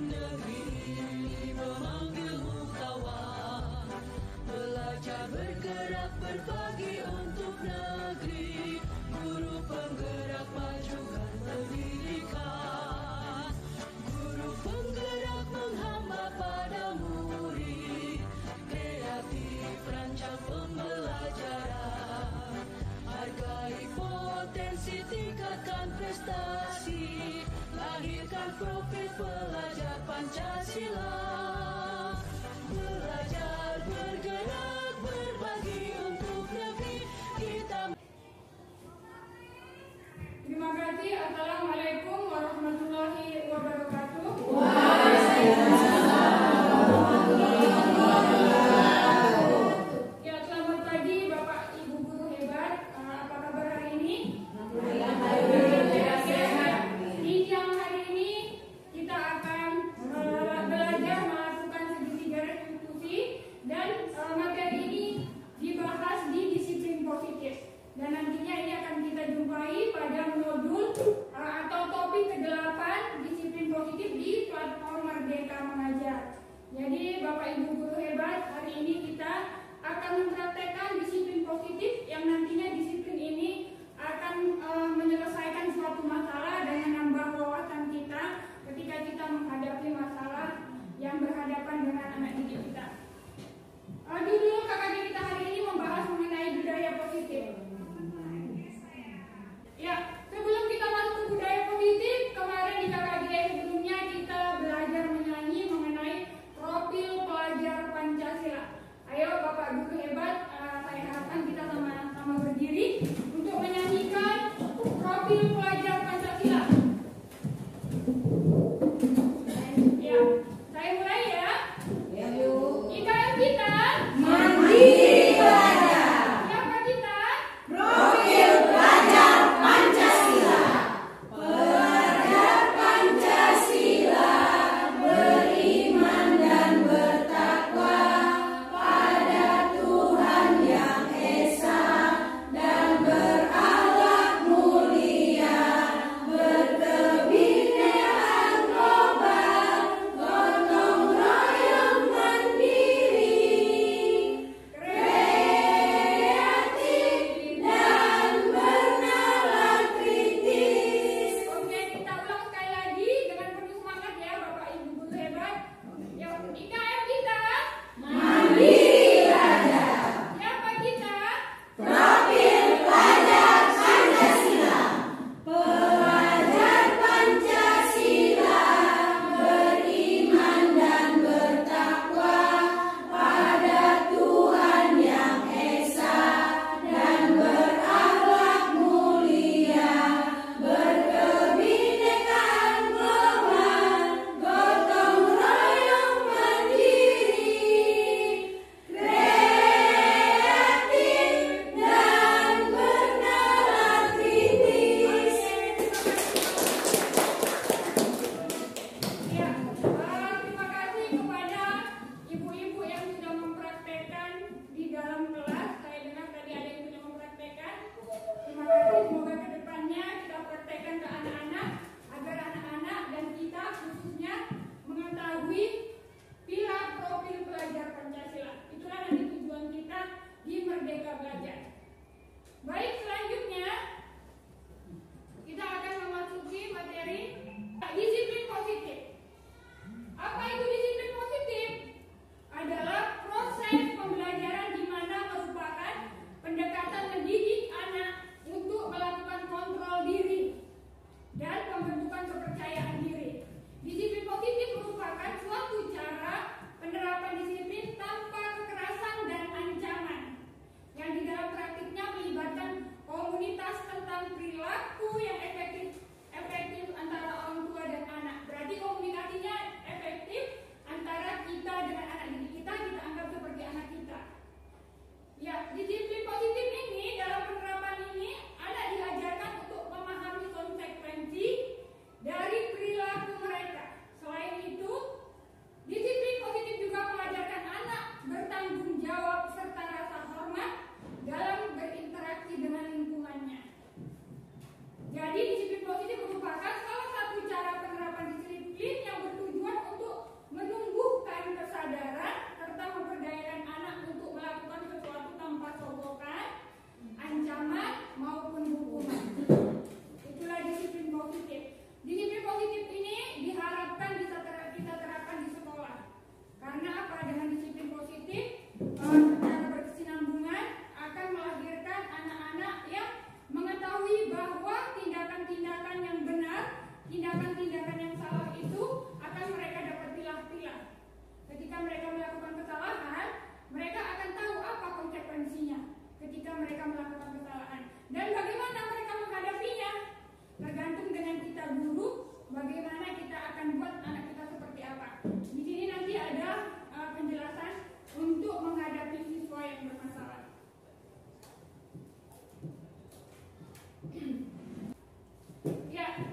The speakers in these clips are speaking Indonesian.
Negeri memanggilmu kawan, belajar bergerak berbagi untuk negeri. Guru penggerak majukan pendidikan, guru penggerak menghamba pada murid. Kreatif rancang pembelajaran, hargai potensi, tingkatkan prestasi, lahirkan profil pelajar Pancasila. Belajar bergerak berbagi untuk negeri kita. Terima kasih. Assalamualaikum warahmatullahi wabarakatuh. Ya, selamat pagi Bapak Ibu guru hebat. Apa kabar hari ini? Di siang hari ini kita akan belajar melakukan segitiga restitusi, dan materi ini dibahas di disiplin positif. Dan nantinya ini akan kita jumpai pada modul atau topik ke-8 disiplin positif di platform Merdeka Mengajar. Jadi Bapak Ibu guru hebat, hari ini kita akan mempraktekkan disiplin positif yang nantinya disiplin ini akan menyelesaikan suatu masalah dan menambah wawasan kita ketika kita menghadapi masalah yang berhadapan dengan anak didik kita. Judul KKD kita hari ini membahas mengenai budaya positif. Ya, sebelum kita masuk ke budaya positif, kemarin di KKD sebelumnya kita belajar menyanyi mengenai profil pelajar Pancasila. Ayo Bapak Guru hebat, saya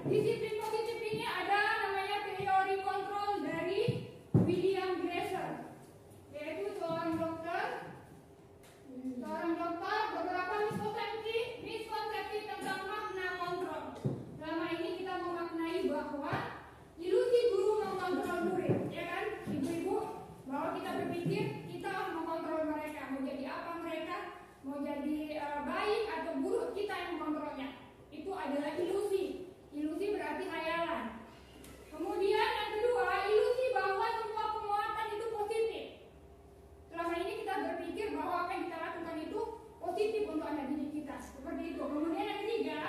Disiplin positif ini ada namanya teori kontrol dari William Glasser, yaitu seorang dokter beberapa miskonsepsi tentang makna kontrol. Selama ini kita memaknai bahwa ilusi guru mengontrol murid, ya kan, ibu-ibu, bahwa kita berpikir kita mengontrol mereka, mau jadi apa mereka, mau jadi baik atau buruk, kita yang mengontrolnya. Itu adalah ilusi. Ilusi berarti khayalan. Kemudian yang kedua, ilusi bahwa semua penguatan itu positif. Selama ini kita berpikir bahwa apa yang kita lakukan itu positif untuk anak didik kita. Seperti itu. Kemudian yang ketiga,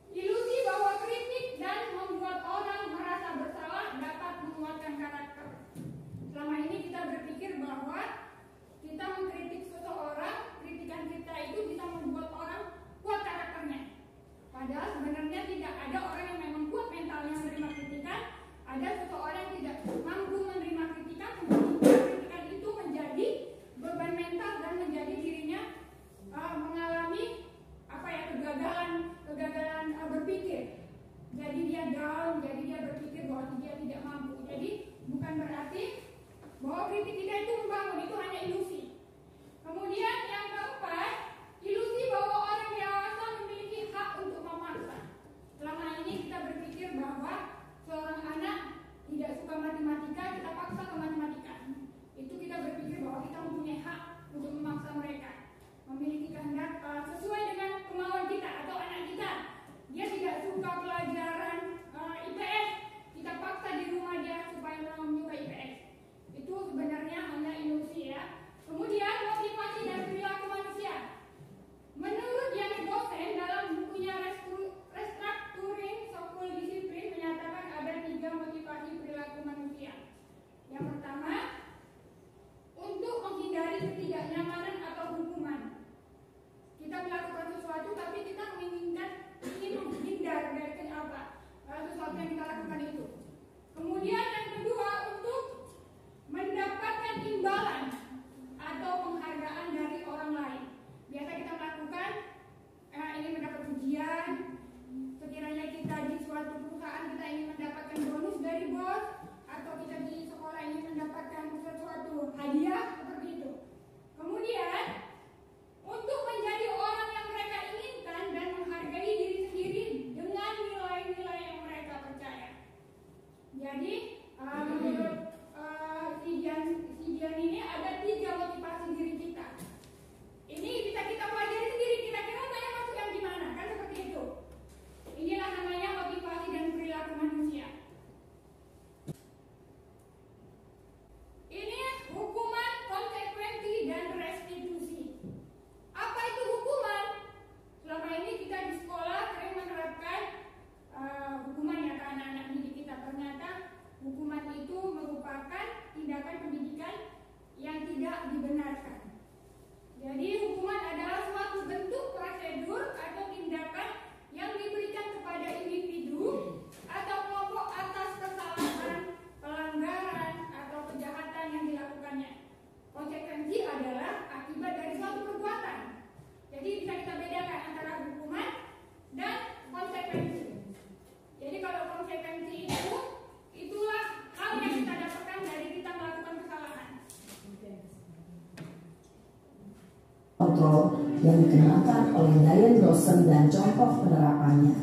ilusi bahwa kritik dan membuat orang merasa bersalah dapat menguatkan karakter. Selama ini kita berpikir bahwa kita mengkritik seseorang, kritikan kita itu bisa membuat orang kuat karakternya. Padahal sebenarnya tidak ada orang yang memang kuat mentalnya menerima kritikan. Ada seseorang yang tidak mampu menerima kritikan, sehingga kritikan itu menjadi beban mental dan menjadi dirinya mengalami kegagalan berpikir. Jadi dia down, jadi dia berpikir bahwa dia tidak mampu. Jadi bukan berarti bahwa kritik kita itu membangun, itu hanya ilusi. Kemudian yang keempat, ilusi bahwa orang dewasa memiliki hak untuk memaksa. Selama ini kita berpikir bahwa seorang anak tidak suka matematika, kita paksa ke matematika. Itu kita berpikir bahwa kita mempunyai hak untuk memaksa mereka, memiliki kehendak sesuai dengan kemauan kita atau anak kita. Dia tidak suka pelajaran IPS, kita paksa di rumah dia supaya menyukai IPS. Itu sebenarnya hanya ilusi, ya. Kemudian motivasi dan perilaku manusia. Menurut Janet Gosen dalam bukunya Restructuring School Discipline menyatakan ada 3 motivasi perilaku manusia. Yang pertama, untuk menghindari ketidaknyamanan atau hukuman. Kita melakukan sesuatu tapi kita ingin menghindar dari sesuatu yang kita lakukan itu. Kemudian yang kedua, untuk mendapatkan imbalan atau penghargaan dari orang lain. Biasa kita melakukan ingin mendapat pujian. Sekiranya kita di suatu perusahaan kita ingin mendapatkan bonus dari bos, atau kita di sekolah ingin mendapatkan sesuatu hadiah, seperti itu. Kemudian untuk menjadi orang yang mereka inginkan dan menghargai diri sendiri dengan nilai-nilai yang mereka percaya. Jadi menurut Sidian ini ada 3 motivasi diri kita. Ini bisa kita pelajari sendiri, kira-kira saya masuk yang gimana, kan seperti itu. Inilah namanya motivasi dan perilaku manusia. Ini hukuman, konsekuensi, dan restitusi. Apa itu hukuman? Selama ini kita di sekolah sering menerapkan hukuman, ya, ke anak-anak didik kita. Ternyata hukuman itu merupakan tindakan pendidikan yang tidak dibenarkan. Jadi hukuman adalah suatu bentuk prosedur atau tindakan yang diberikan kepada individu atau kelompok atas kesalahan, pelanggaran, atau kejahatan yang dilakukannya. Konsekuensi adalah akibat dari suatu perbuatan. Jadi bisa kita bedakan antara hukuman dan konsekuensi. Jadi kalau konsekuensi itu, itulah hal yang kita dapatkan dari kita melakukan kesalahan. Kontrol yang dikenakan oleh Diane Dawson dan contoh penerapannya.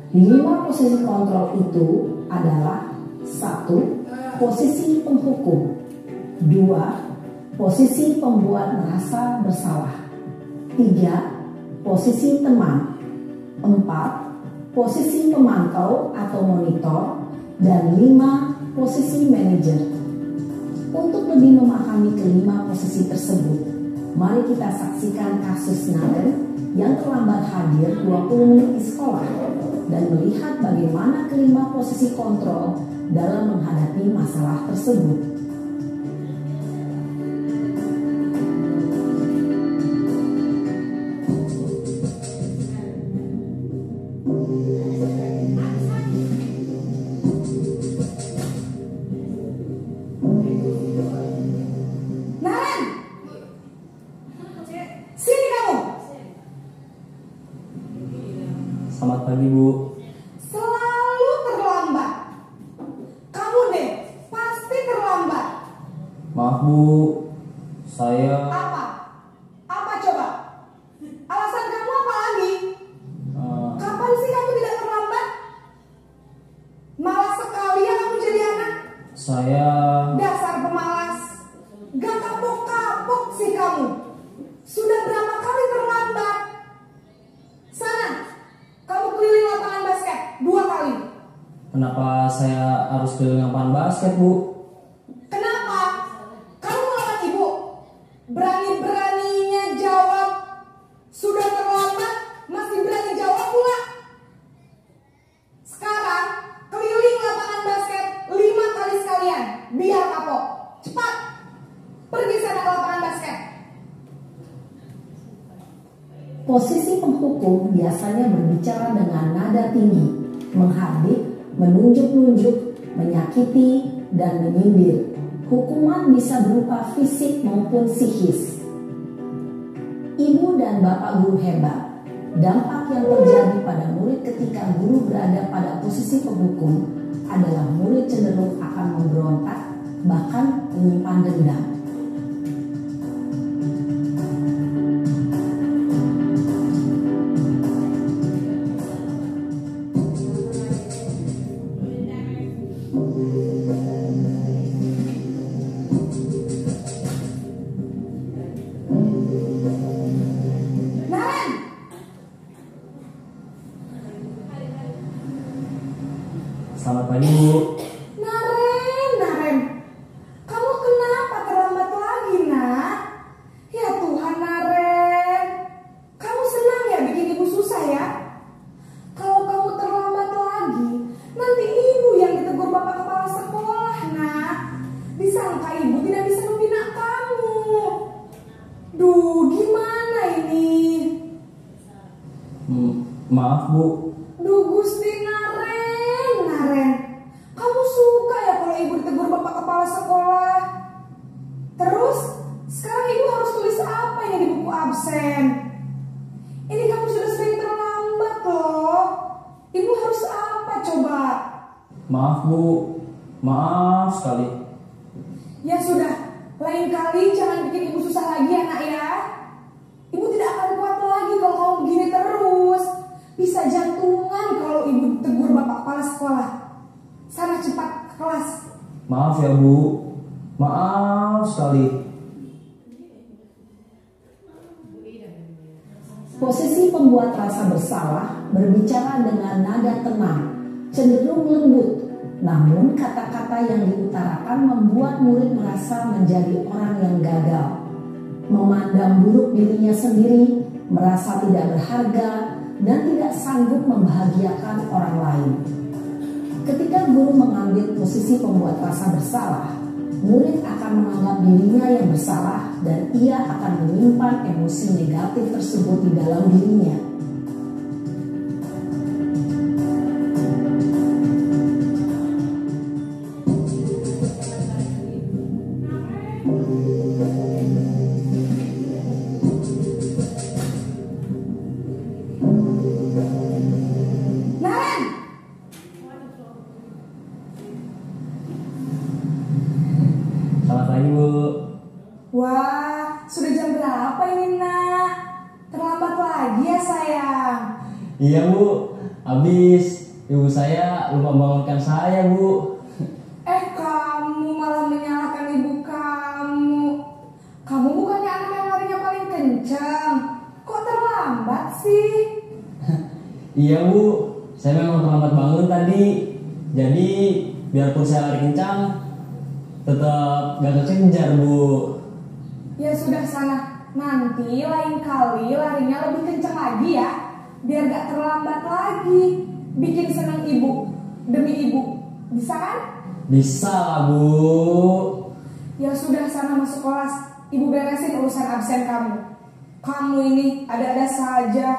5 posisi kontrol itu adalah: 1. Posisi penghukum. 2. Posisi pembuat merasa bersalah. 3. Posisi teman. 4. Posisi pemantau atau monitor. Dan 5. Posisi manajer. Untuk lebih memahami kelima posisi tersebut, mari kita saksikan kasus Nathan yang terlambat hadir 20 menit di sekolah dan melihat bagaimana kelima posisi kontrol dalam menghadapi masalah tersebut. Bu. Selalu terlambat. Kamu deh, pasti terlambat. Maaf Bu, saya Apa? Apa coba? Alasan kamu apa lagi? Kapan sih kamu tidak terlambat? Malas sekali ya kamu jadi anak. saya Dasar pemalas. Gak kapok-kapok sih kamu. Sudah berapa kali terlambat? Sana, kamu keliling lapangan basket 2 kali. Kenapa saya harus keliling lapangan basket Bu? Kenapa? Kamu melawan ibu. Berani-beraninya jawab. Sudah terlambat, masih berani jawab pula. Sekarang, keliling lapangan basket 5 kali sekalian. Biar kapok. Cepat. Pergi sana ke lapangan basket. Posisi penghukum biasanya berbicara dengan nada tinggi, menghardik, menunjuk-nunjuk, menyakiti, dan menyindir. Hukuman bisa berupa fisik maupun psikis. Ibu dan bapak guru hebat. Dampak yang terjadi pada murid ketika guru berada pada posisi penghukum adalah murid cenderung akan memberontak, bahkan menyimpan dendam. Naren! Selamat pagi Bu. Naren, kamu kenapa terlambat lagi, nak? Ya Tuhan, Naren, kamu senang ya bikin ibu susah ya? Kalau kamu terlambat lagi, nanti ibu yang ditegur bapak kepala sekolah, nak. Disangka ibu tidak bisa membina kamu. Duh, gimana ini? Maaf Bu. Duh Gusti, Naren, kamu suka ya kalau ibu ditegur bapak kepala sekolah? Terus, sekarang ibu harus tulis apa ini di buku absen? Ini kamu sudah sering terlambat loh. Ibu harus apa coba? Maaf Bu. Maaf sekali. Ya sudah, lain kali jangan bikin ibu susah lagi ya nak ya. Ibu tidak akan kuat lagi kalau kamu begini terus. Bisa jantungan kalau ibu tegur bapak kepala sekolah. Sana cepat ke kelas. Maaf ya Bu. Maaf sekali. Posisi pembuat rasa bersalah berbicara dengan nada tenang, cenderung lembut. Namun kata-kata yang diutarakan membuat murid merasa menjadi orang yang gagal. Memandang buruk dirinya sendiri, merasa tidak berharga, dan tidak sanggup membahagiakan orang lain. Ketika guru mengambil posisi pembuat rasa bersalah, murid akan menganggap dirinya yang bersalah dan ia akan menyimpan emosi negatif tersebut di dalam dirinya. Naren! Selamat pagi Bu. Wah, sudah jam berapa ini nak? Terlambat lagi ya sayang. Iya Bu. Habis ibu saya lupa bangunkan saya Bu. Kamu malah menyalahkan ibu kamu. Kamu bukannya anak yang larinya paling kencang. Kok terlambat sih? Iya Bu. Saya memang terlambat bangun tadi. Jadi biarpun saya lari kencang, tetap gak kekejar Bu. Ya sudah sana. Nanti lain kali larinya lebih kencang lagi ya. Biar gak terlambat lagi. Bikin senang ibu. Demi ibu. Bisa kan? Bisa lah Bu. Ya sudah sana masuk kelas. Ibu beresin urusan absen kamu. Kamu ini ada-ada saja.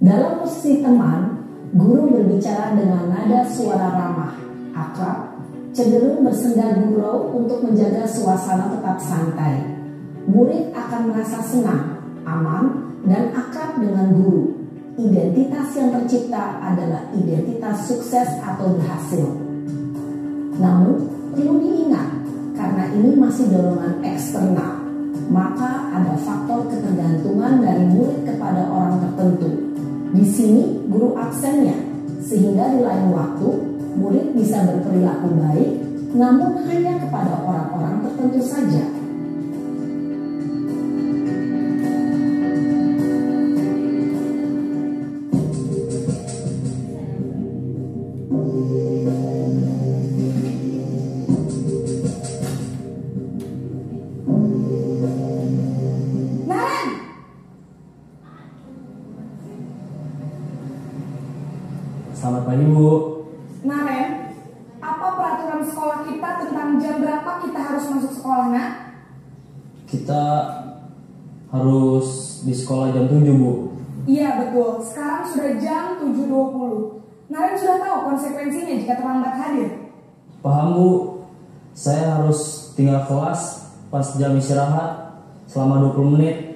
Dalam posisi teman, guru berbicara dengan nada suara ramah, akrab, cenderung bersenda gurau untuk menjaga suasana tetap santai. Murid akan merasa senang, aman, dan akrab dengan guru. Identitas yang tercipta adalah identitas sukses atau berhasil. Namun, perlu diingat, karena ini masih dorongan eksternal, maka ada faktor ketergantungan dari murid kepada orang tertentu. Di sini guru absennya, sehingga di lain waktu murid bisa berperilaku baik, namun hanya kepada orang-orang tertentu saja. Selamat pagi, Bu. Naren, apa peraturan sekolah kita tentang jam berapa kita harus masuk sekolah, Nak? Kita harus di sekolah jam 7, Bu. Iya, betul. Sekarang sudah jam 7.20. Naren sudah tahu konsekuensinya jika terlambat hadir. Paham, Bu. Saya harus tinggal kelas pas jam istirahat selama 20 menit.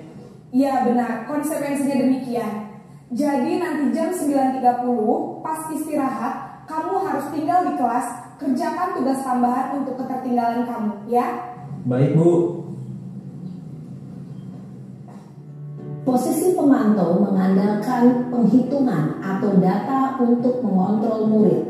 Iya, benar. Konsekuensinya demikian. Jadi nanti jam 9.30 pas istirahat, kamu harus tinggal di kelas, kerjakan tugas tambahan untuk ketertinggalan kamu, ya? Baik, Bu. Posisi pemantau mengandalkan penghitungan atau data untuk mengontrol murid.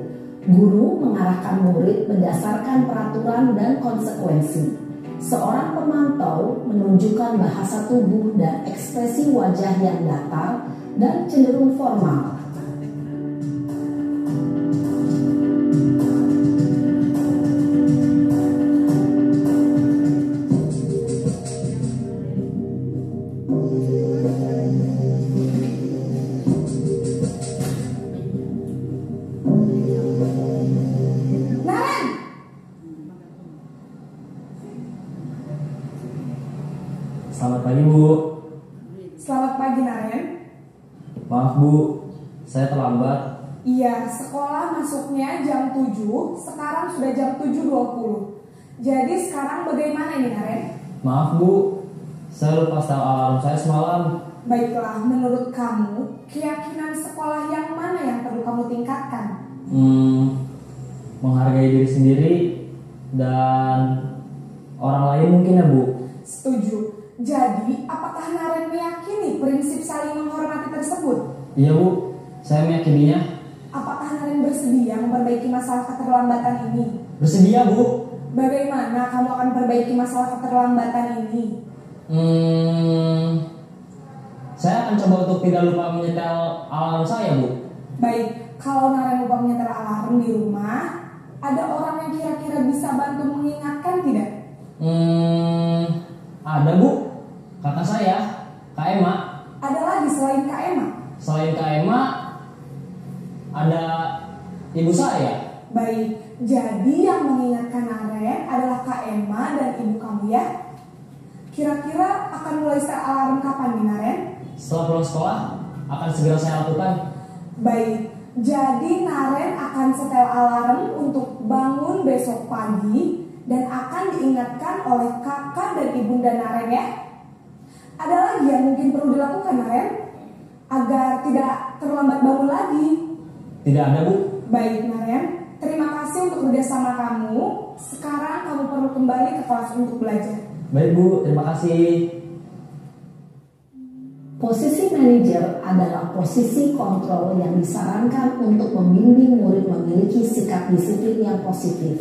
Guru mengarahkan murid berdasarkan peraturan dan konsekuensi. Seorang pemantau menunjukkan bahasa tubuh dan ekspresi wajah yang datar dan cenderung formal. Selamat pagi, Bu. Selamat pagi, Naren. Maaf, Bu. Saya terlambat. Iya, sekolah masuknya jam 7, sekarang sudah jam 7.20. Jadi sekarang bagaimana ini, Naren? Maaf, Bu. Saya lupa setel alarm saya semalam. Baiklah, menurut kamu, keyakinan sekolah yang mana yang perlu kamu tingkatkan? Menghargai diri sendiri dan orang lain mungkin ya, Bu. Setuju. Jadi, apakah Naren meyakini prinsip saling menghormati tersebut? Iya, Bu. Saya meyakininya. Apakah Naren bersedia memperbaiki masalah keterlambatan ini? Bersedia, Bu. Bagaimana kamu akan perbaiki masalah keterlambatan ini? Saya akan coba untuk tidak lupa menyetel alarm saya, Bu. Baik, kalau Naren lupa menyetel alarm di rumah, ada orang yang kira-kira bisa bantu mengingatkan tidak? Ada, Bu. Kakak saya, Kak Emma. Ada lagi selain Kak Emma? Selain Kak Emma, ada ibu saya. Baik, jadi yang mengingatkan Naren adalah Kak Emma dan ibu kamu, ya? Kira-kira akan mulai setel alarm kapan nih, Naren? Setelah pulang sekolah, akan segera saya lakukan. Baik, jadi Naren akan setel alarm untuk bangun besok pagi dan akan diingatkan oleh kakak dan ibunda Naren, ya? Ada lagi yang mungkin perlu dilakukan, Naren? Agar tidak terlambat bangun lagi. Tidak ada, Bu. Baik, Naren. Terima kasih untuk kerjasama kamu. Sekarang kamu perlu kembali ke kelas untuk belajar. Baik, Bu. Terima kasih. Posisi manajer adalah posisi kontrol yang disarankan untuk membimbing murid memiliki sikap disiplin yang positif,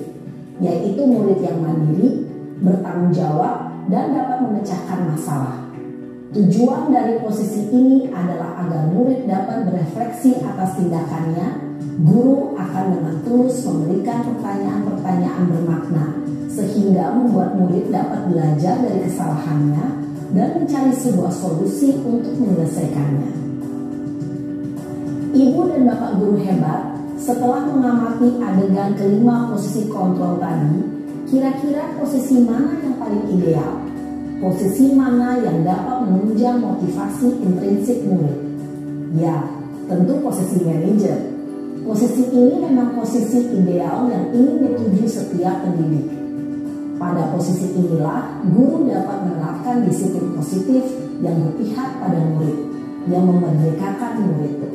yaitu murid yang mandiri, bertanggung jawab, dan dapat memecahkan masalah. Tujuan dari posisi ini adalah agar murid dapat berefleksi atas tindakannya. Guru akan dengan tulus memberikan pertanyaan-pertanyaan bermakna, sehingga membuat murid dapat belajar dari kesalahannya dan mencari sebuah solusi untuk menyelesaikannya. Ibu dan bapak guru hebat, setelah mengamati adegan kelima posisi kontrol tadi, kira-kira posisi mana yang paling ideal? Posisi mana yang dapat menunjang motivasi intrinsik murid? Ya, tentu posisi manajer. Posisi ini memang posisi ideal yang ingin dituju setiap pendidik. Pada posisi inilah, guru dapat menerapkan disiplin positif yang berpihak pada murid. yang memerdekakan murid.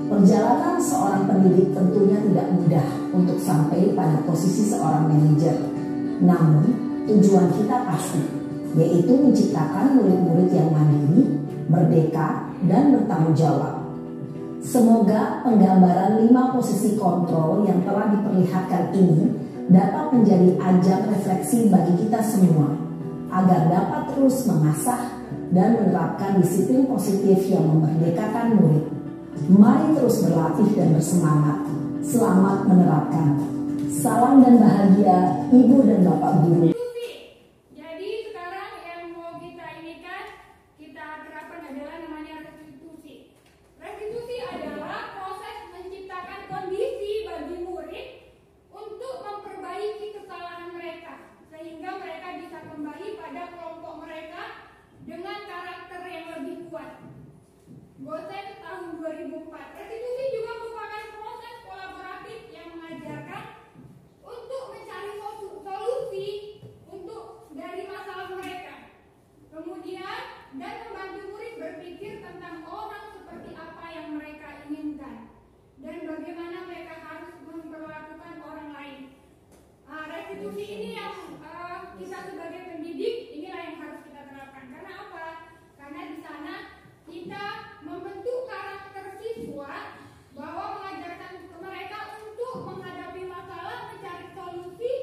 Perjalanan seorang pendidik tentunya tidak mudah untuk sampai pada posisi seorang manajer. Namun, tujuan kita pasti, yaitu menciptakan murid-murid yang mandiri, merdeka, dan bertanggung jawab. Semoga penggambaran 5 posisi kontrol yang telah diperlihatkan ini dapat menjadi ajang refleksi bagi kita semua, agar dapat terus mengasah dan menerapkan disiplin positif yang memerdekakan murid. Mari terus berlatih dan bersemangat. Selamat menerapkan. Salam dan bahagia Ibu dan Bapak Guru. Jadi sekarang yang mau kita terapkan adalah namanya restitusi. Restitusi adalah proses menciptakan kondisi bagi murid untuk memperbaiki kesalahan mereka, sehingga mereka bisa kembali pada kelompok mereka dengan karakter yang lebih kuat. Gosen tahun 2004. Restitusi juga merupakan proses kolaboratif yang mengajarkan untuk mencari solusi dari masalah mereka. Kemudian dan membantu murid berpikir tentang orang seperti apa yang mereka inginkan dan bagaimana mereka harus memperlakukan orang lain. Restitusi ini yang kita sebagai pendidik inilah yang harus kita terapkan. Karena apa? Karena di sana kita membentuk karakter siswa bahwa mengajarkan mereka untuk menghadapi masalah, mencari solusi,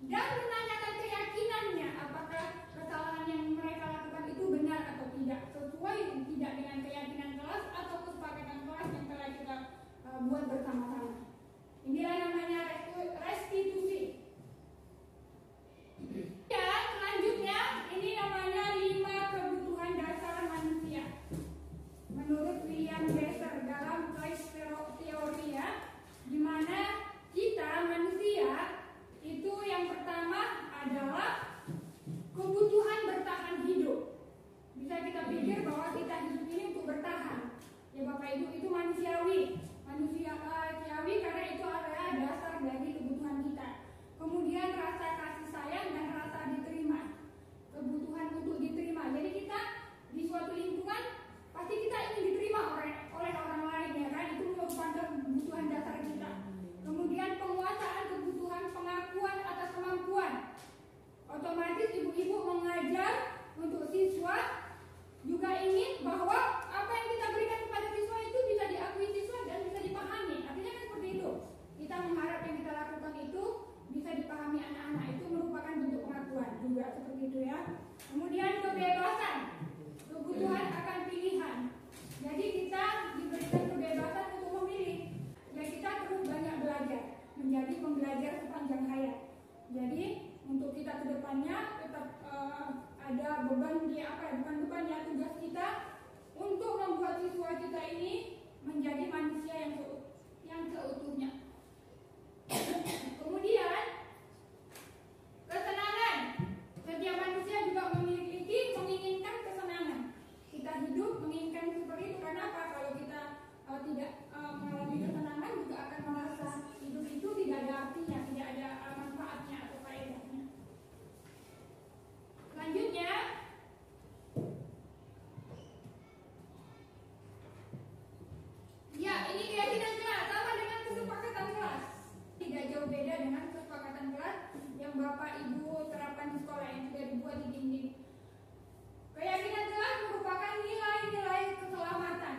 dan menanyakan keyakinannya apakah kesalahan yang mereka lakukan itu benar atau tidak, sesuai tidak dengan keyakinan kelas atau kesepakatan kelas yang telah kita buat bersama-sama. Inilah namanya restitusi. Ya, selanjutnya ini namanya 5 kebutuhan dasar manusia. Menurut William Glasser dalam teori ya, di mana kita manusia itu yang pertama adalah kebutuhan bertahan hidup. Bisa kita pikir bahwa kita hidup ini untuk bertahan. Ya Bapak Ibu, itu manusiawi. Manusiawi karena itu adalah dasar dari kebutuhan kita. Kemudian rasa kasih sayang dan rasa diterima. Kebutuhan untuk diterima. Jadi kita di suatu lingkungan pasti kita ingin diterima oleh orang lain, ya kan? Itu merupakan kebutuhan dasar kita. Kemudian penguasaan kebutuhan pengakuan atas kemampuan. Otomatis ibu-ibu mengajar untuk siswa juga ingin bahwa apa yang kita berikan kepada siswa itu bisa diakui siswa dan bisa dipahami. Artinya kan seperti itu. Kita mengharap yang kita lakukan itu bisa dipahami anak-anak, itu merupakan bentuk pengakuan juga seperti itu ya. Kemudian kebebasan, kebutuhan akan pilihan. Jadi kita diberikan kebebasan untuk memilih. Ya kita terus banyak belajar, menjadi pembelajar sepanjang hayat. Jadi untuk kita ke depannya tetap ada beban bukan beban ya, tugas kita untuk membuat siswa kita ini menjadi manusia yang seutuhnya. Kemudian kesenangan. Setiap manusia juga menginginkan kesenangan. Kita hidup menginginkan seperti itu. Karena apa? Kalau kita tidak mengalami kesenangan juga akan merasa hidup itu tidak ada artinya, tidak ada manfaatnya atau faedahnya. Selanjutnya, ya ini keyakinan kelas sama dengan kesepakatan kelas. Tidak jauh beda dengan kesepakatan kelas yang Bapak Ibu terapkan di sekolah yang sudah dibuat di dinding. Keyakinan kelas merupakan nilai-nilai keselamatan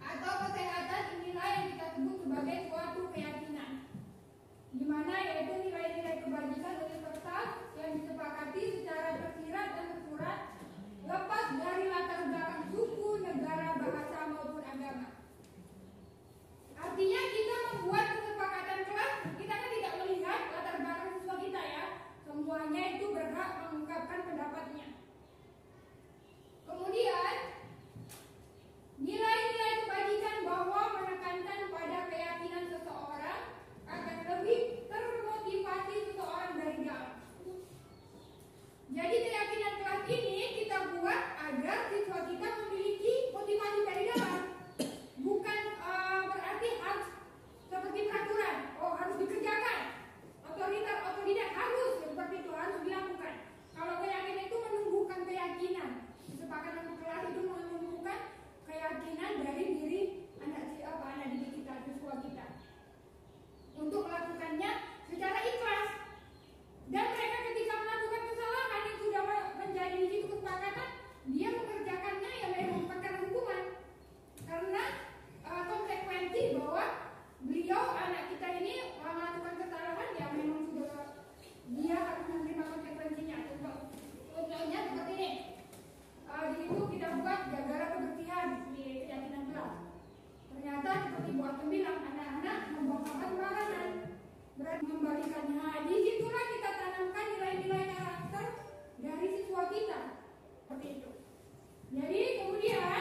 atau kesehatan. Inilah yang kita sebut sebagai suatu keyakinan, di mana yaitu nilai-nilai kebajikan universal yang disepakati secara tersirat dan tersurat, lepas dari latar belakang suku, negara, bahasa maupun agama. Artinya kita membuat kesepakatan kelas, kita kan tidak melihat latar belakang siswa kita ya. Semuanya itu berhak mengungkapkan seperti Bu Atem bilang, anak-anak membanggakan barangan, berarti membalikannya. Nah, di situlah kita tanamkan nilai-nilai karakter dari siswa kita, seperti itu. Jadi kemudian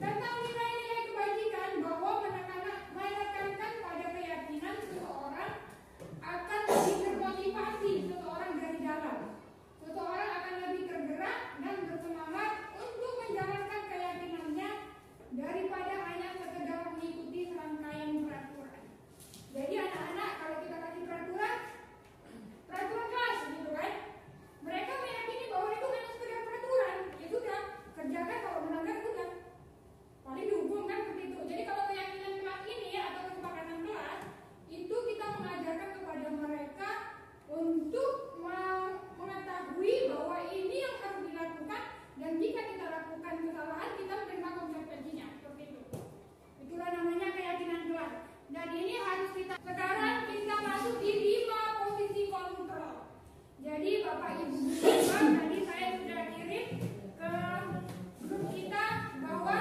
tentang nilai-nilai kebajikan bahwa menekankan pada keyakinan seseorang akan lebih termotivasi, seseorang dari dalam. Seseorang akan lebih tergerak dan bersemangat untuk menjalankan keyakinannya daripada hanya sekedar mengikuti rangkaian peraturan. Jadi anak-anak kalau kita kasih peraturan kelas gitu kan, mereka meyakini bahwa itu hanya sekedar peraturan, ya sudah, kerjakan, kalau melanggar sudah paling dihukum kan seperti itu. Jadi kalau keyakinan kelas ini atau kesepakatan kelas itu kita mengajarkan kepada mereka untuk mengetahui bahwa ini yang harus dilakukan, dan jika kita lakukan kesalahan kita menerima konsekuensinya, seperti itu. Itulah namanya keyakinan kelas. Dan ini harus kita, sekarang kita masuk di 5 posisi kontrol. Jadi Bapak Ibu tadi saya sudah kirim ke grup kita bahwa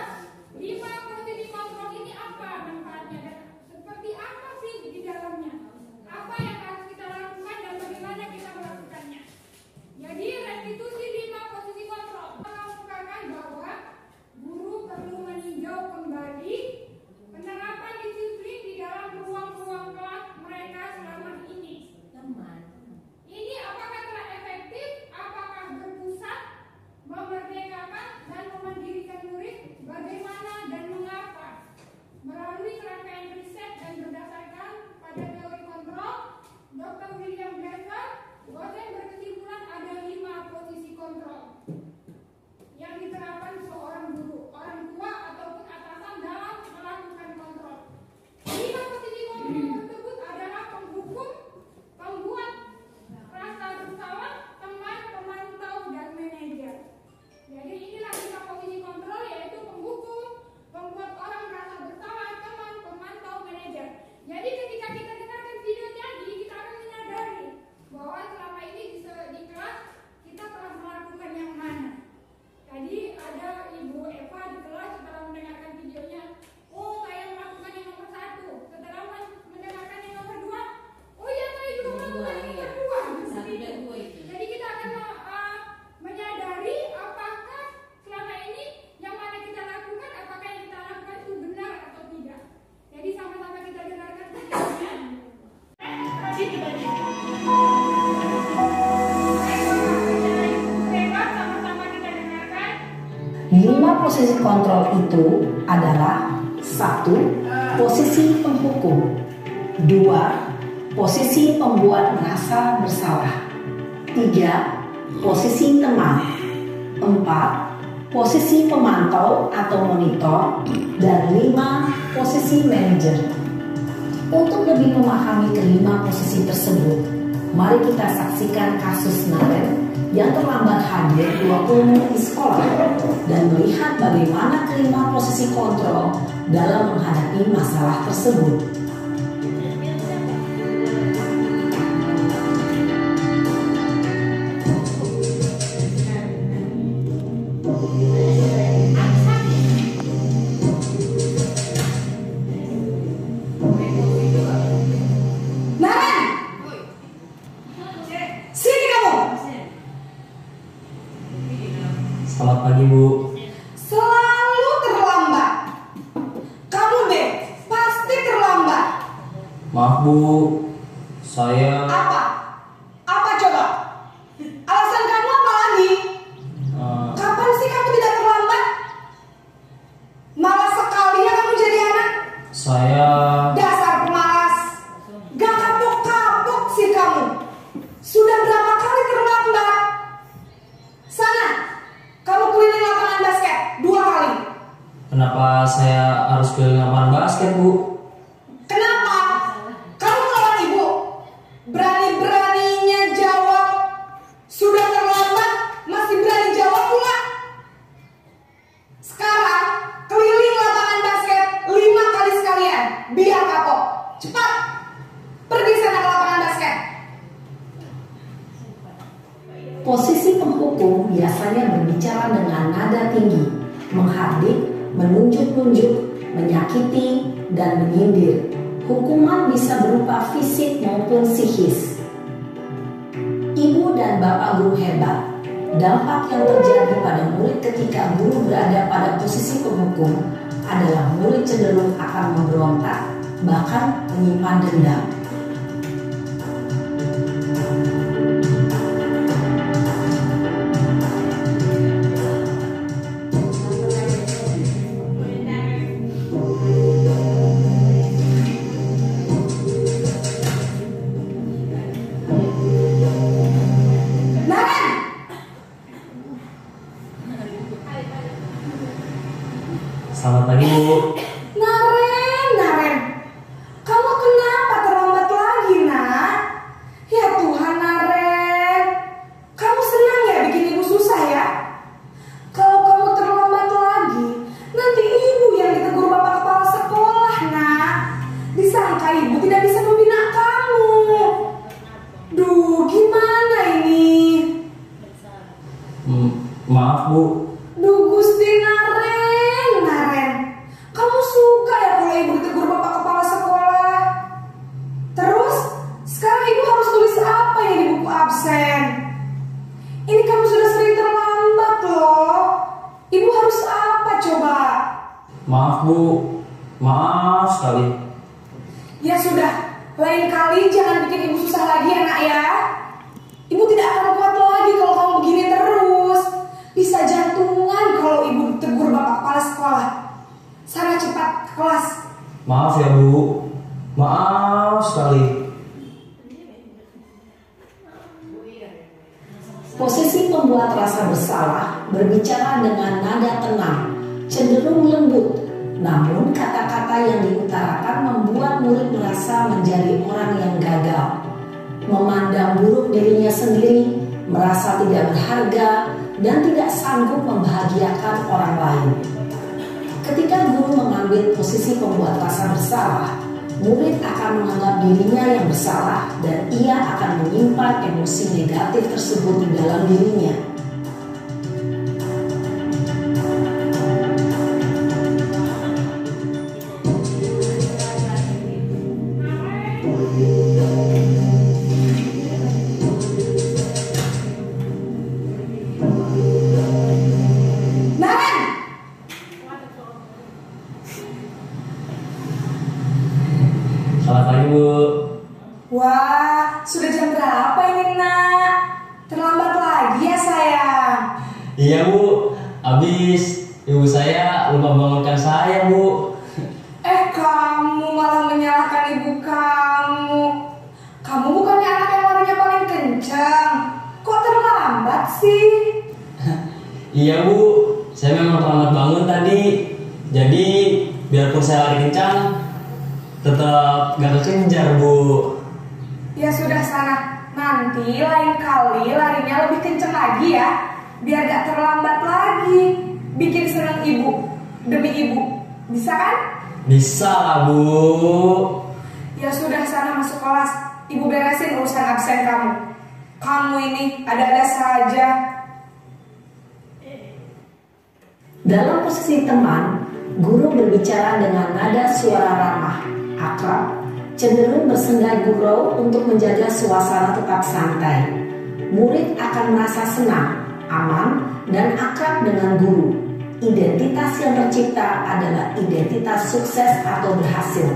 5 posisi kontrol ini apa manfaatnya dan seperti apa sih di dalamnya, apa yang harus kita lakukan dan bagaimana kita melakukannya. Jadi restitusi 5 posisi kontrol mengungkapkan bahwa guru perlu meninjau kembali penerapan disiplin di dalam ruang-ruang kelas mereka selama ini. Ini apakah telah efektif, apakah berpusat, memerdekakan dan memandirikan murid, bagaimana dan mengapa. Melalui serangkaian riset dan berdasarkan pada teori kontrol, Dr. William Glasser, dosen berkesimpulan ada 5 posisi kontrol yang diterapkan seorang guru, orang tua ataupun atasan dalam melakukan kontrol. 5 posisi kontrol tersebut adalah penghukum, pembuat rasa bersalah, teman, pemantau, dan manajer. Jadi inilah 5 posisi kontrol, yaitu penghukum, pembuat orang merasa bersalah, teman, pemantau, manajer. Jadi ketika kita dengarkan video tadi, kita akan menyadari bahwa selama ini di kelas kita telah melakukan yang mana. Tadi ada Ibu Eva di kelas setelah mendengarkan videonya, oh saya melakukan yang nomor 1. Setelah mendengarkan yang nomor 2, oh iya saya juga melakukan yang nomor 2. Jadi kita akan menyadari apakah selama ini yang mana kita lakukan, apakah yang kita lakukan itu benar atau tidak. Jadi sama-sama kita dengarkan videonya. Sama-sama kita dengarkan. 5 posisi kontrol itu adalah 1. Posisi penghukum, 2. Posisi pembuat merasa bersalah, 3. Posisi teman, 4. Posisi pemantau atau monitor, dan 5. Posisi manajer. Untuk lebih memahami kelima posisi tersebut, mari kita saksikan kasus Naren yang terlambat hadir 20 menit di sekolah dan melihat bagaimana kelima posisi kontrol dalam menghadapi masalah tersebut. Selamat pagi, Bu. Selalu terlambat. Kamu deh, pasti terlambat. Maaf, Bu. Saya Apa? Apa coba? Alasan kamu apa lagi? Kapan sih kamu tidak terlambat? Malas sekali ya kamu jadi anak. saya Dasar pemalas. Gak kapok-kapok sih kamu. Sudah berapa kali terlambat? Sana, kamu keliling lapangan basket 2 kali. Kenapa saya harus keliling lapangan basket, Bu? Kenapa? Kamu melawan ibu. Berani-beraninya jawab. Sudah terlambat, masih berani jawab pula. Sekarang, keliling lapangan basket 5 kali sekalian. Biar kapok. Cepat. Pergi sana ke lapangan basket. Posisi penghukum biasanya berbicara dengan nada tinggi, menghardik, menunjuk-nunjuk, menyakiti, dan menyindir. Hukuman bisa berupa fisik maupun psikis. Ibu dan bapak guru hebat. Dampak yang terjadi pada murid ketika guru berada pada posisi penghukum adalah murid cenderung akan memberontak, bahkan menyimpan dendam. Selamat pagi, Bu. Naren, kamu kenapa terlambat lagi, nak? Ya Tuhan, Naren, kamu senang ya bikin ibu susah ya? Kalau kamu terlambat lagi, nanti ibu yang ditegur bapak kepala sekolah, nak. Disangka ibu tidak bisa membina kamu. Duh, gimana ini? Maaf, Bu. Duh, Gusti Naren, kamu suka ya kalau ibu ditegur bapak kepala sekolah? Terus, sekarang ibu harus tulis apa ya di buku absen? Ini kamu sudah sering terlambat loh. Ibu harus apa coba? Maaf, Bu. Maaf sekali. Ya sudah, lain kali jangan bikin ibu susah lagi ya, nak ya. Ibu tidak akan kuat lagi kalau kamu begini terus. Bisa jantungan kalau ibu ditegur bapak kepala sekolah. Sana cepat ke kelas. Maaf ya, Bu. Maaf sekali. Posisi pembuat rasa bersalah berbicara dengan nada tenang, cenderung lembut. Namun kata-kata yang diutarakan membuat murid merasa menjadi orang yang gagal, memandang buruk dirinya sendiri, merasa tidak berharga, dan tidak sanggup membahagiakan orang lain. Ketika guru mengambil posisi pembuat rasa bersalah, murid akan menganggap dirinya yang bersalah dan ia akan menyimpan emosi negatif tersebut di dalam dirinya. Selamat pagi, Bu. Wah, sudah jam berapa ini, nak? Terlambat lagi ya, sayang? Iya, Bu. Habis ibu saya lupa bangunkan saya, Bu. Kamu malah menyalahkan ibu kamu. Kamu bukannya anak yang larinya paling kencang. Kok terlambat sih? Iya, Bu. Saya memang terlambat bangun tadi. Jadi biarpun saya lari kencang, tetap gak kekejar, Bu. Ya sudah, sana. Nanti lain kali larinya lebih kencang lagi ya. Biar gak terlambat lagi. Bikin senang ibu. Demi ibu. Bisa kan? Bisa lah, Bu. Ya sudah, sana masuk kelas. Ibu beresin urusan absen kamu. Kamu ini ada-ada saja. Dalam posisi teman, guru berbicara dengan nada suara ramah, akrab, cenderung bersenda gurau untuk menjaga suasana tetap santai. Murid akan merasa senang, aman, dan akrab dengan guru. Identitas yang tercipta adalah identitas sukses atau berhasil.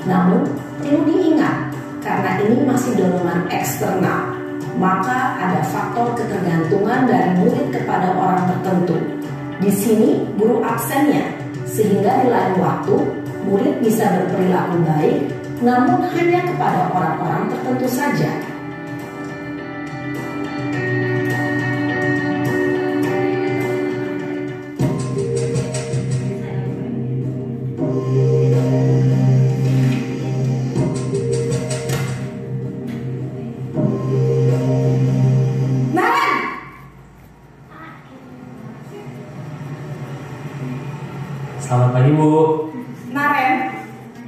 Namun, perlu diingat, karena ini masih dorongan eksternal, maka ada faktor ketergantungan dari murid kepada orang tertentu. Di sini guru absennya, sehingga di lain waktu murid bisa berperilaku baik, namun hanya kepada orang-orang tertentu saja. Selamat pagi, Bu. Naren,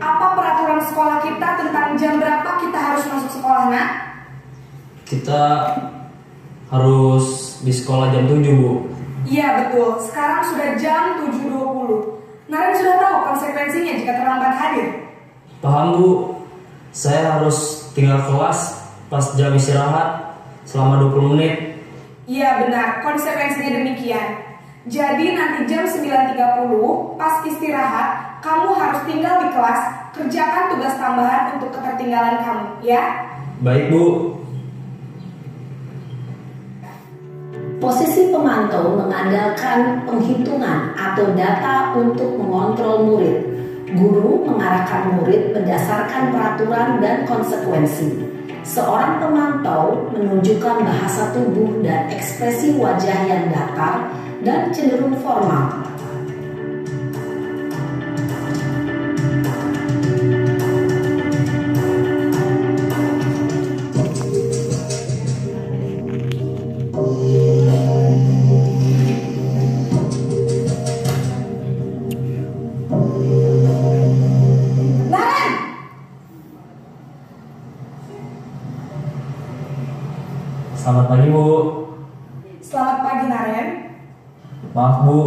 apa peraturan sekolah kita tentang jam berapa kita harus masuk sekolah, nak? Kita harus di sekolah jam 7, Bu. Iya betul, sekarang sudah jam 7.20. Naren sudah tahu konsekuensinya jika terlambat hadir. Paham Bu, saya harus tinggal kelas pas jam istirahat selama 20 menit. Iya benar, konsekuensinya demikian. Jadi nanti jam 9.30 pas istirahat, kamu harus tinggal di kelas, kerjakan tugas tambahan untuk ketertinggalan kamu, ya? Baik Bu. Posisi pemantau mengandalkan penghitungan atau data untuk mengontrol murid. Guru mengarahkan murid berdasarkan peraturan dan konsekuensi. Seorang pemantau menunjukkan bahasa tubuh dan ekspresi wajah yang datar dan cenderung formal. Naren! Selamat pagi Bu. Selamat pagi Naren. Maaf Bu,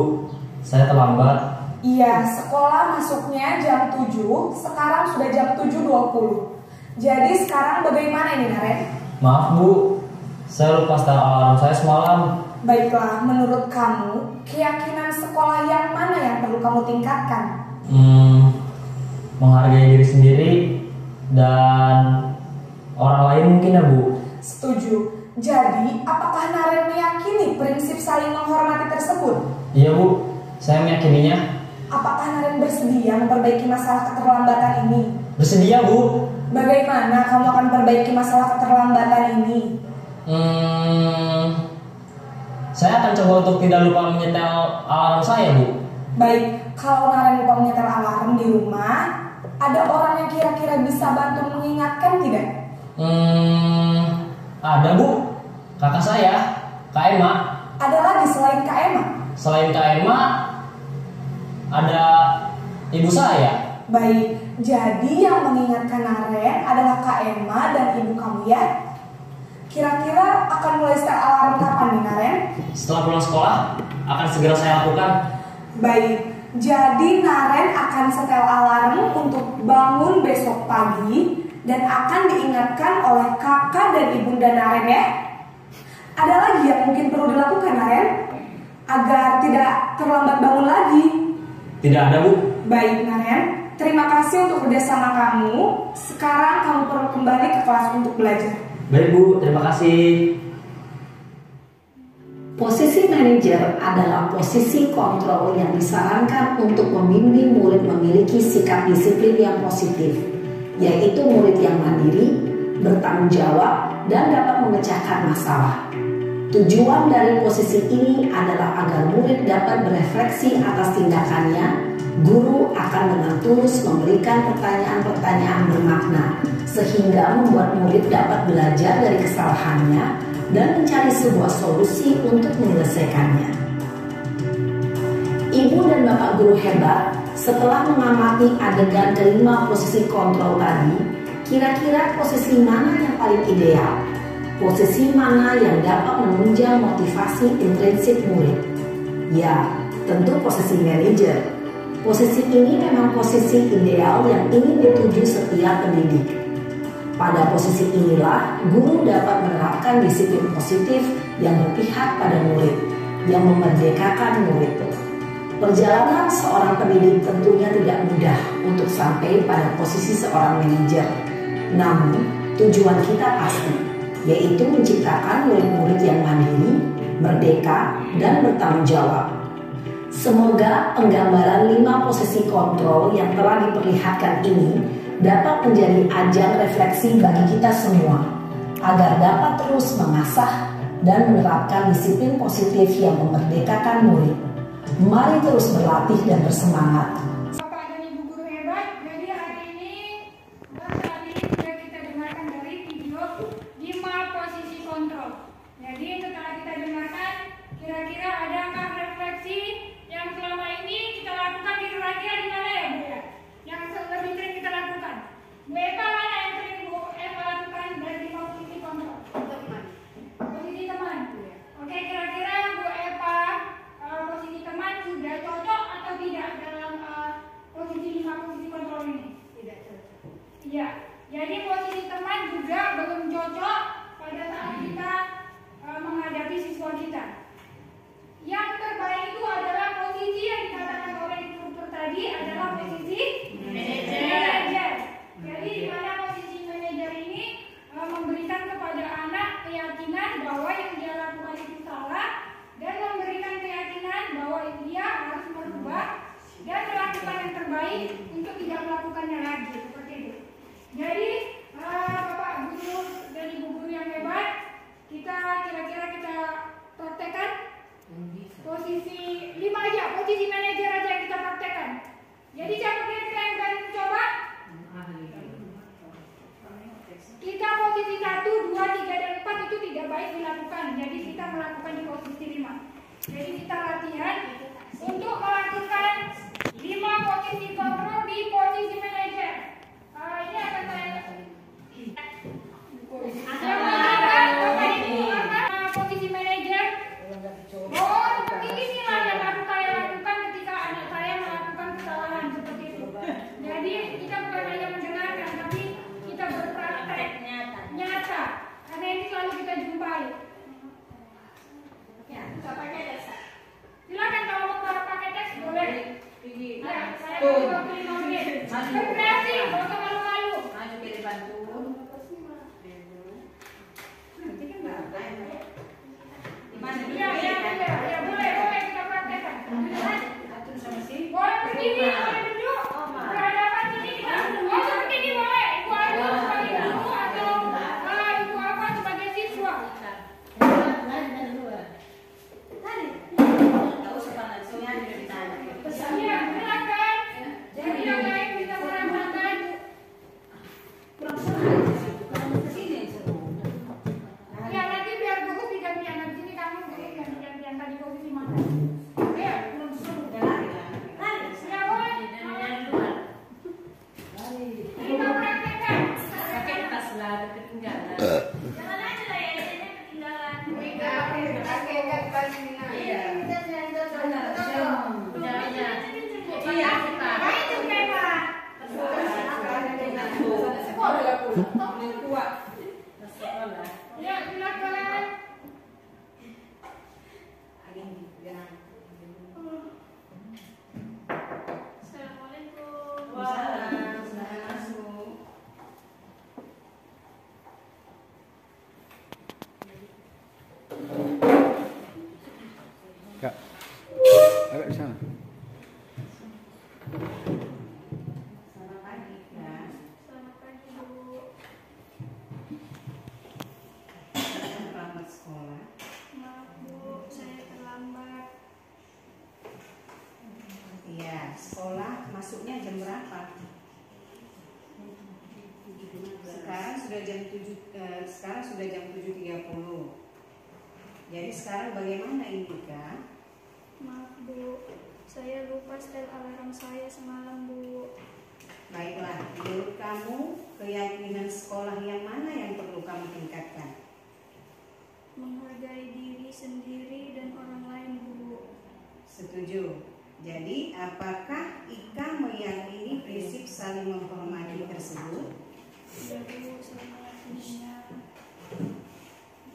saya terlambat. Iya, sekolah masuknya jam 7, sekarang sudah jam 7.20. Jadi sekarang bagaimana ini Naren? Maaf Bu, saya lupa setel alarm saya semalam. Baiklah, menurut kamu, keyakinan sekolah yang mana yang perlu kamu tingkatkan? Menghargai diri sendiri dan orang lain mungkin ya Bu. Setuju. Jadi, apakah Naren meyakini prinsip saling menghormati tersebut? Iya Bu, saya meyakininya. Apakah Naren bersedia memperbaiki masalah keterlambatan ini? Bersedia Bu. Bagaimana kamu akan memperbaiki masalah keterlambatan ini? Saya akan coba untuk tidak lupa menyetel alarm saya Bu. Baik, kalau Naren lupa menyetel alarm di rumah, ada orang yang kira-kira bisa bantu mengingatkan tidak? Ada Bu, kakak saya, Kak Emma. Ada lagi selain Kak Emma? Selain Kak Emma, ada ibu saya. Baik, jadi yang mengingatkan Naren adalah Kak Emma dan ibu kamu ya? Kira-kira akan mulai setel alarm kapan nih Naren? Setelah pulang sekolah, akan segera saya lakukan. Baik, jadi Naren akan setel alarm untuk bangun besok pagi dan akan diingatkan oleh kakak dan ibunda Naren ya. Ada lagi yang mungkin perlu dilakukan Naren agar tidak terlambat bangun lagi? Tidak ada Bu. Baik Naren, terima kasih untuk kerjasama kamu. Sekarang kamu perlu kembali ke kelas untuk belajar. Baik Bu, terima kasih. Posisi manajer adalah posisi kontrol yang disarankan untuk membimbing murid memiliki sikap disiplin yang positif, yaitu murid yang mandiri, bertanggung jawab, dan dapat memecahkan masalah. Tujuan dari posisi ini adalah agar murid dapat berefleksi atas tindakannya. Guru akan dengan tulus memberikan pertanyaan-pertanyaan bermakna, sehingga membuat murid dapat belajar dari kesalahannya dan mencari sebuah solusi untuk menyelesaikannya. Ibu dan bapak guru hebat, setelah mengamati adegan kelima posisi kontrol tadi, kira-kira posisi mana yang paling ideal? Posisi mana yang dapat menunjang motivasi intrinsik murid? Ya, tentu posisi manajer. Posisi ini memang posisi ideal yang ingin dituju setiap pendidik. Pada posisi inilah, guru dapat menerapkan disiplin positif yang berpihak pada murid, yang memerdekakan murid. Perjalanan seorang pendidik tentunya tidak mudah untuk sampai pada posisi seorang manajer. Namun, tujuan kita pasti, yaitu menciptakan murid-murid yang mandiri, merdeka, dan bertanggung jawab. Semoga penggambaran 5 posisi kontrol yang telah diperlihatkan ini dapat menjadi ajang refleksi bagi kita semua, agar dapat terus mengasah dan menerapkan disiplin positif yang memerdekakan murid. Mari terus berlatih dan bersemangat. Bapak dan Ibu guru hebat, jadi hari ini sudah kita dengarkan dari video 5 posisi kontrol. Jadi setelah kita dengarkan, kira-kira adakah refleksi yang selama ini kita lakukan di kira-kira di mana ya Bu ya? Yang lebih sering kita lakukan. Bu Eva mana yang sering Bu Eva lakukan dari 5 posisi kontrol? Posisi teman. Oke, kira-kira Bu Eva posisi teman sudah cocok atau tidak dalam siap dilakukan. Jadi kita melakukan di posisi 5. Jadi kita latihan untuk melakukan 5 posisi kontrol di posisi manajer. Ini akan saya posisi manajer. Oh, seperti inilah yang akan saya lakukan ketika anak saya melakukan kesalahan seperti itu. Jadi kita bukan hanya mendengarkan, tapi kita berpraktek nyata. Karena ini selalu kita jumpai. Ya, kita pakai jasa. Silakan kalau mau pakai teks boleh. Ya, saya kasih waktu 5 menit. Berkreasi, gak usah malu-malu. Maju ke depan tuh. Ya, boleh kita praktekkan. Boleh berdiri, boleh duduk. Berhadapan sini kita. Oh, seperti ini boleh. Ibu Ayu sebagai guru atau Ibu apa sebagai siswa. Ya, silakan. Jadi yang lain bisa merasakan. Ya, nanti biar guru digantian. Di sini kamu gantian tadi posisi mana? Ya, belum seru. Ya, boleh. Kita praktekkan. Jangan aja lah ya, ini ketinggalan. Ya, silakan. Assalamualaikum. Kak, agak di sana. Selamat pagi, Kak. Selamat pagi, Bu. Selamat sekolah. Maaf, Bu, saya terlambat. Iya, sekolah masuknya jam berapa? Sekarang sudah jam 7.30. Jadi sekarang bagaimana ini, Kak? Maaf, Bu, saya lupa setel alarm saya semalam, Bu. Baiklah, menurut kamu keyakinan sekolah yang mana yang perlu kamu tingkatkan? Menghargai diri sendiri dan orang lain, Bu. Setuju. Jadi, apakah Ika meyakini prinsip saling menghormati tersebut? Ya, Bu, saya meyakininya.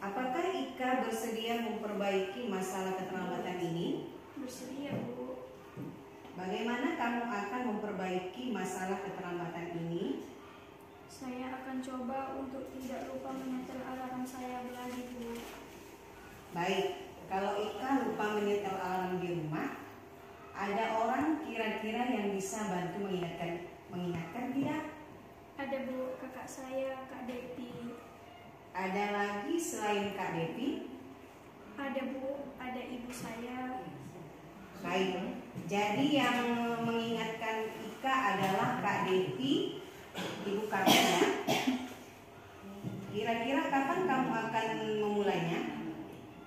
Apakah Ika bersedia memperbaiki masalah keterlambatan ini? Bersedia, Bu. Bagaimana kamu akan memperbaiki masalah keterlambatan ini? Saya akan coba untuk tidak lupa menyetel alarm saya lagi, Bu. Baik, kalau Ika lupa menyetel alarm di rumah, ada orang kira-kira yang bisa bantu mengingatkan tidak? Ada, Bu, kakak saya, Kak Devi. Ada lagi selain Kak Devi? Ada, Bu, ada ibu saya. Baik, jadi yang mengingatkan Ika adalah Kak Devi, ibu kakaknya. Kira-kira kapan kamu akan memulainya?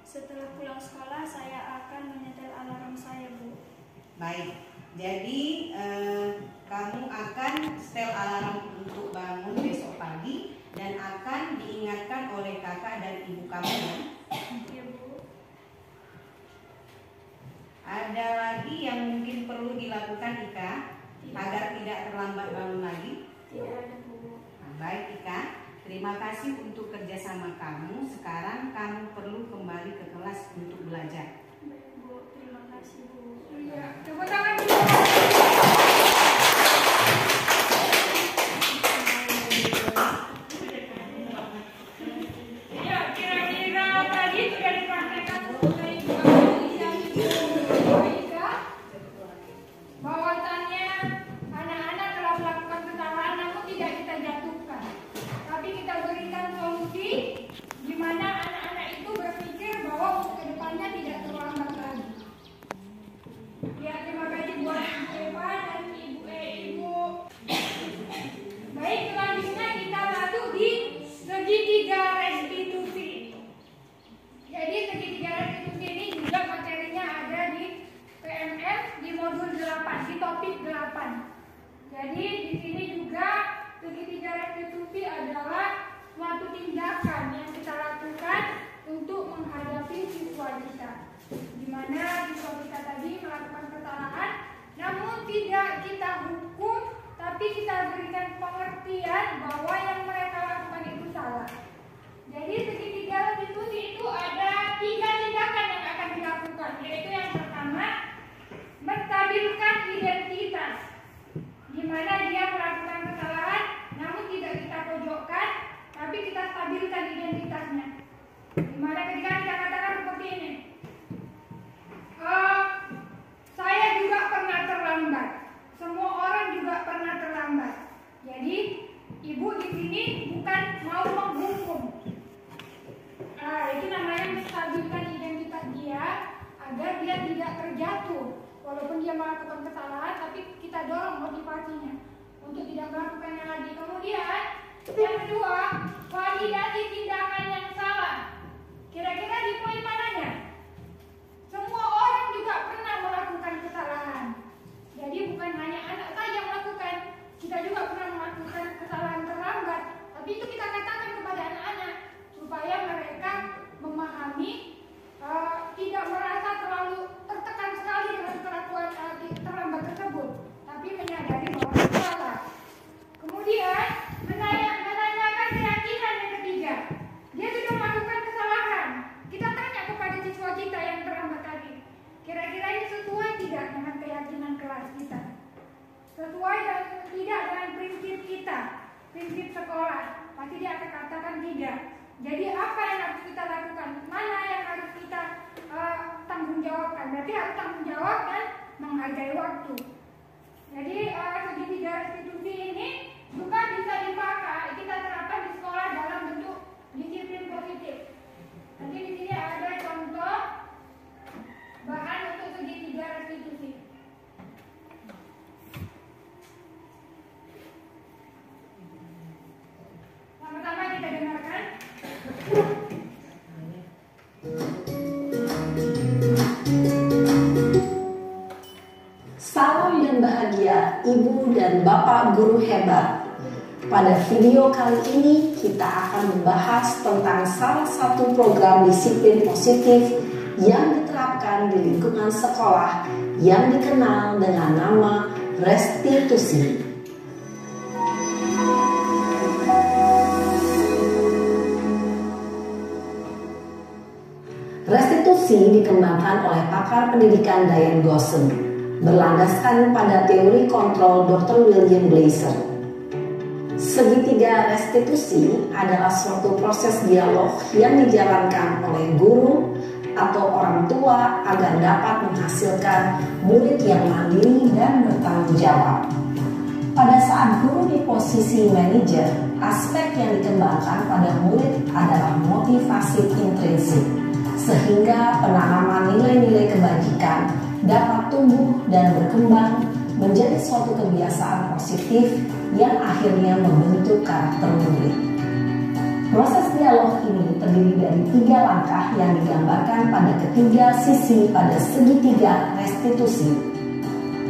Setelah pulang sekolah, saya akan menyetel alarm saya, Bu. Baik, jadi kamu akan setel alarm untuk bangun besok pagi dan akan diingatkan oleh kakak dan ibu kamu ya? Iya, Bu. Ada lagi yang mungkin perlu dilakukan Ika agar tidak terlambat bangun lagi? Tidak ada, Bu. Nah, baik Ika, terima kasih untuk kerjasama kamu. Sekarang kamu perlu kembali ke kelas untuk belajar. Baik, Bu. Terima kasih, Bu. Iya, tepuk tangan dulu. Ya, kira-kira tadi sudah dipraktekkan bahwasannya anak-anak telah melakukan kesalahan namun tidak kita jatuhkan, tapi kita berikan solusi di mana anak-anak itu kita hukum, tapi kita berikan pengertian bahwa yang mereka lakukan itu salah. Jadi segitiga restitusi itu ada 3 tindakan yang akan dilakukan, yaitu yang pertama, menstabilkan identitas, di mana dia melakukan kesalahan, namun tidak kita pojokkan, tapi kita stabilkan identitasnya. Di mana ketika kita katakan seperti ini, saya juga pernah terlambat, semua orang juga pernah terlambat. Jadi ibu di sini bukan mau menghukum. Itu namanya menstabilkan identitas dia agar dia tidak terjatuh. Walaupun dia melakukan kesalahan, tapi kita dorong motivasinya untuk tidak melakukannya lagi. Kemudian yang kedua, validasi tindakan yang salah. Kira-kira di poin mananya? Semua orang juga pernah melakukan kesalahan. Jadi bukan hanya anak saja yang melakukan, kita juga pernah melakukan kesalahan terlambat. Tapi itu kita katakan kepada anak-anak supaya mereka memahami, tidak merasa terlalu tertekan sekali dengan kelakuan terlambat tersebut, tapi menyadari bahwa itu salah. Kemudian menanyakan keyakinan yang ketiga. Dia sudah melakukan kesalahan. Kita tanya kepada siswa kita yang terlambat tadi, kira-kira ini sesuai tidak dengan keyakinan kelas kita? Sesuai dan tidak dengan prinsip kita, prinsip sekolah? Pasti dia akan katakan tidak. Jadi apa yang harus kita lakukan? Mana yang harus kita tanggung jawabkan? Berarti harus tanggung jawab dan menghargai waktu. Jadi segitiga restitusi ini juga bisa dipakai, kita terapkan di sekolah dalam bentuk disiplin positif. Nanti di sini ada contoh bahan untuk segitiga restitusi. Sama-sama kita dengarkan. Salam dan bahagia Ibu dan Bapak guru hebat. Pada video kali ini kita akan membahas tentang salah satu program disiplin positif yang diterapkan di lingkungan sekolah yang dikenal dengan nama restitusi. Restitusi dikembangkan oleh pakar pendidikan Diane Gosson, berlandaskan pada teori kontrol Dr. William Glasser. Segitiga restitusi adalah suatu proses dialog yang dijalankan oleh guru atau orang tua agar dapat menghasilkan murid yang mandiri dan bertanggung jawab. Pada saat guru di posisi manajer, aspek yang dikembangkan pada murid adalah motivasi intrinsik, sehingga penanaman nilai-nilai kebajikan dapat tumbuh dan berkembang menjadi suatu kebiasaan positif yang akhirnya membentuk karakter murid. Proses dialog ini terdiri dari 3 langkah yang digambarkan pada ketiga sisi pada segitiga restitusi.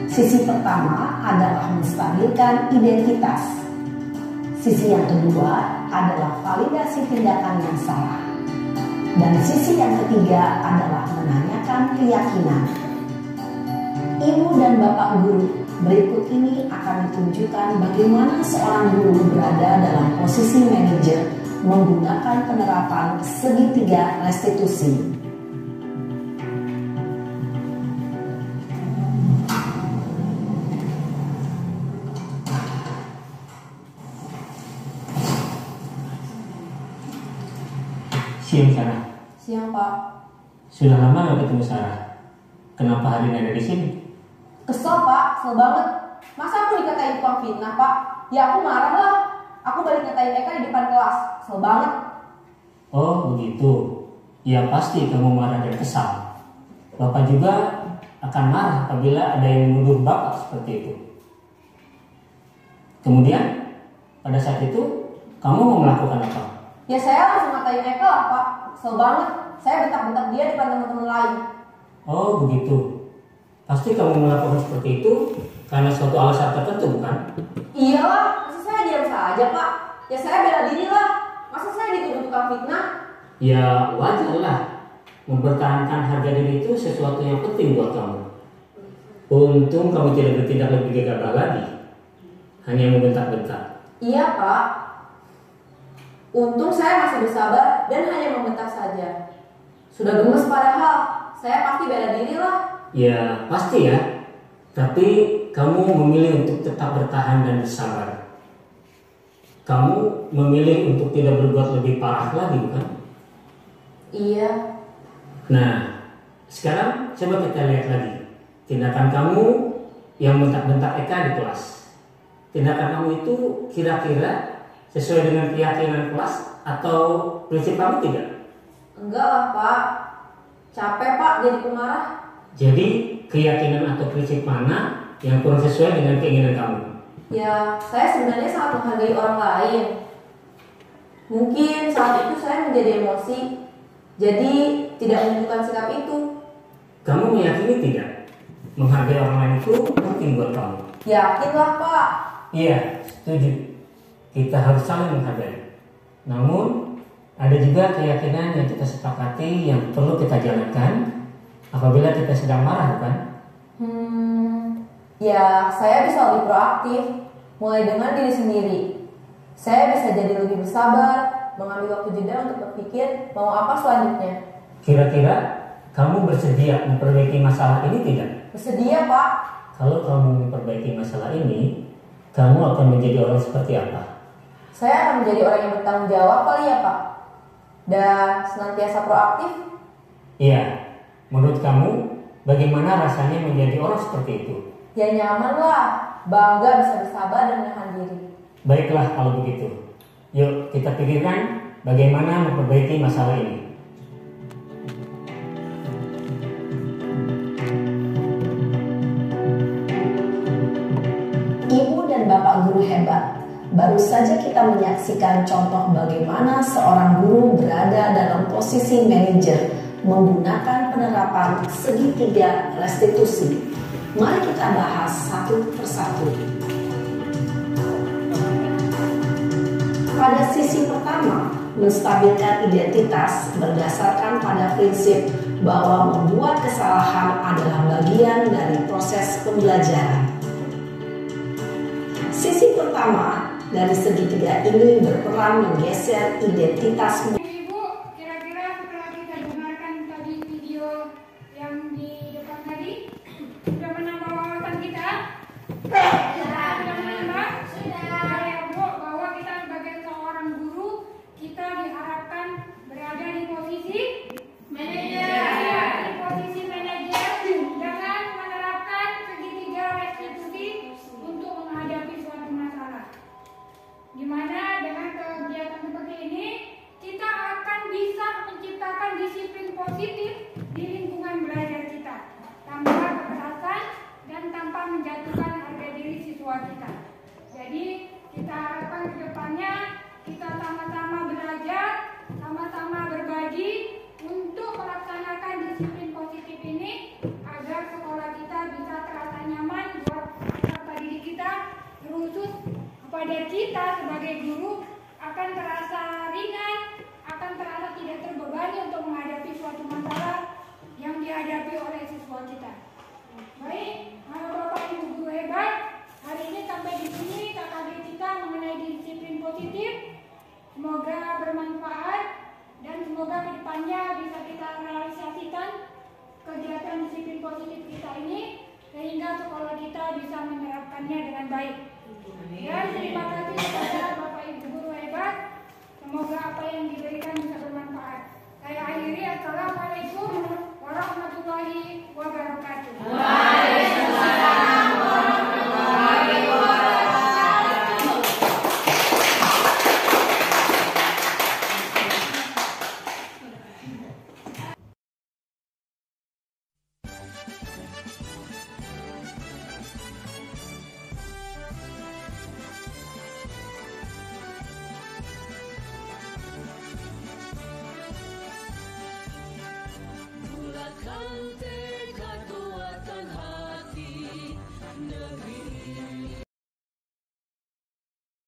Sisi pertama adalah menstabilkan identitas. Sisi yang kedua adalah validasi tindakan yang salah. Dan sisi yang ketiga adalah menanyakan keyakinan. Ibu dan Bapak guru, berikut ini akan ditunjukkan bagaimana seorang guru berada dalam posisi manajer menggunakan penerapan segitiga restitusi. Siang Sarah. Siang Pak. Sudah lama gak ketemu Sarah. Kenapa hari ini ada di sini? Kesel Pak, kesel banget. Masa aku dikatain tukang fitnah Pak? Ya aku marah lah. Aku balik ngatain mereka di depan kelas. Kesel banget. Oh begitu. Ya pasti kamu marah dan kesal. Bapak juga akan marah apabila ada yang menuduh Bapak seperti itu. Kemudian pada saat itu kamu mau melakukan apa? Ya saya langsung ngatain mereka lah Pak. Kesel banget. Saya bentak-bentak dia di depan teman-teman lain. Oh begitu. Pasti kamu melakukan seperti itu karena suatu alasan tertentu bukan? Iyalah, masa saya diam saja Pak? Ya saya bela diri lah. Masa saya dituduh tukang fitnah? Ya wajar lah. Mempertahankan harga diri itu sesuatu yang penting buat kamu. Untung kamu tidak bertindak lebih gegabah lagi, hanya membentak-bentak. Iya Pak, untung saya masih bersabar dan hanya membentak saja. Sudah gemes padahal, saya pasti bela diri lah. Ya pasti ya, tapi kamu memilih untuk tetap bertahan dan bersabar. Kamu memilih untuk tidak berbuat lebih parah lagi, bukan? Iya. Nah, sekarang coba kita lihat lagi tindakan kamu yang bentak-bentak Eka di kelas. Tindakan kamu itu kira-kira sesuai dengan keyakinan kelas atau prinsip kamu tidak? Enggak lah Pak, capek Pak jadi pemarah. Jadi keyakinan atau prinsip mana yang kurang sesuai dengan keinginan kamu? Ya, saya sebenarnya sangat menghargai orang lain. Mungkin saat itu saya menjadi emosi, jadi tidak menunjukkan sikap itu. Kamu meyakini tidak? Menghargai orang lain itu penting buat kamu. Yakinlah Pak. Iya, setuju. Kita harus saling menghargai. Namun, ada juga keyakinan yang kita sepakati yang perlu kita jalankan apabila kita sedang marah, bukan? Ya, saya bisa lebih proaktif, mulai dengan diri sendiri. Saya bisa jadi lebih bersabar, mengambil waktu jeda untuk berpikir mau apa selanjutnya. Kira-kira kamu bersedia memperbaiki masalah ini tidak? Bersedia Pak. Kalau kamu memperbaiki masalah ini, kamu akan menjadi orang seperti apa? Saya akan menjadi orang yang bertanggung jawab kali ya Pak. Dan senantiasa proaktif. Iya, menurut kamu bagaimana rasanya menjadi orang seperti itu? Ya nyaman lah, bangga bisa bersabar dan menahan diri. Baiklah kalau begitu. Yuk kita pikirkan bagaimana memperbaiki masalah ini. Ibu dan Bapak guru hebat. Baru saja kita menyaksikan contoh bagaimana seorang guru berada dalam posisi manajer menggunakan penerapan segitiga restitusi. Mari kita bahas satu persatu. Pada sisi pertama, menstabilkan identitas berdasarkan pada prinsip bahwa membuat kesalahan adalah bagian dari proses pembelajaran. Sisi pertama dari segitiga ini berperan menggeser identitas. Ibu, kira-kira setelah kita dengarkan tadi video yang di depan tadi, sudah menambah wawasan kita? Sudah menambah? Sudah. Ya Bu, bahwa kita sebagai seorang guru, kita diharapkan berada di posisi manajer. Di posisi manajer dengan menerapkan segitiga restitusi untuk menghadapi suatu masalah. Di mana dengan kegiatan seperti ini kita akan bisa menciptakan disiplin positif